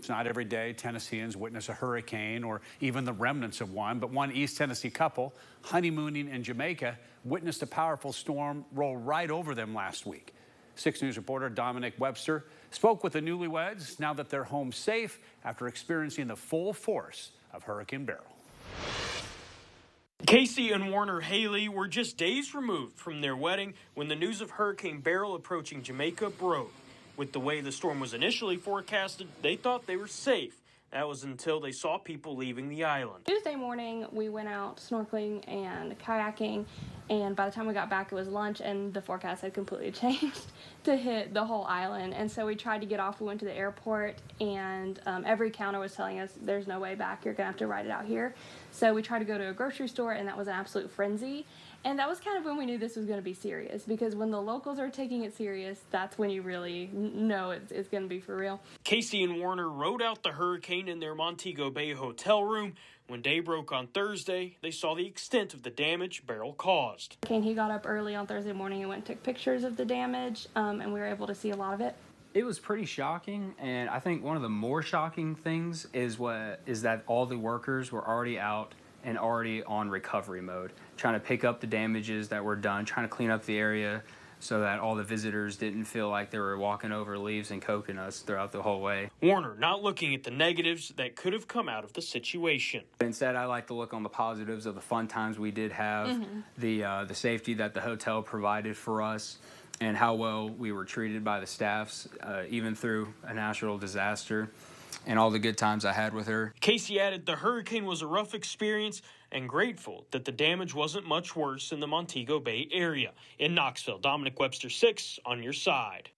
It's not every day Tennesseans witness a hurricane or even the remnants of one, but one East Tennessee couple honeymooning in Jamaica witnessed a powerful storm roll right over them last week. 6 News reporter Dominic Webster spoke with the newlyweds now that they're home safe after experiencing the full force of Hurricane Beryl. Casey and Warner Haley were just days removed from their wedding when the news of Hurricane Beryl approaching Jamaica broke. With the way the storm was initially forecasted, they thought they were safe. That was until they saw people leaving the island. Tuesday morning, we went out snorkeling and kayaking, and by the time we got back, it was lunch, and the forecast had completely changed to hit the whole island. And so we tried to get off. We went to the airport, and every counter was telling us, there's no way back. You're going to have to ride it out here. So we tried to go to a grocery store, and that was an absolute frenzy. And that was kind of when we knew this was going to be serious, because when the locals are taking it serious, that's when you really know it's going to be for real. Casey and Warner rode out the hurricane in their Montego Bay hotel room. When day broke on Thursday, they saw the extent of the damage Beryl caused. He got up early on Thursday morning and went and took pictures of the damage, and we were able to see a lot of it. It was pretty shocking, and I think one of the more shocking things is that all the workers were already out and already on recovery mode, trying to pick up the damages that were done, trying to clean up the area so that all the visitors didn't feel like they were walking over leaves and coconuts throughout the whole way. Warner not looking at the negatives that could have come out of the situation. Instead, I like to look on the positives of the fun times we did have, the safety that the hotel provided for us, and how well we were treated by the staffs, even through a natural disaster, and all the good times I had with her. Casey added the hurricane was a rough experience and grateful that the damage wasn't much worse in the Montego Bay area. In Knoxville, Dominic Webster, 6 on your side.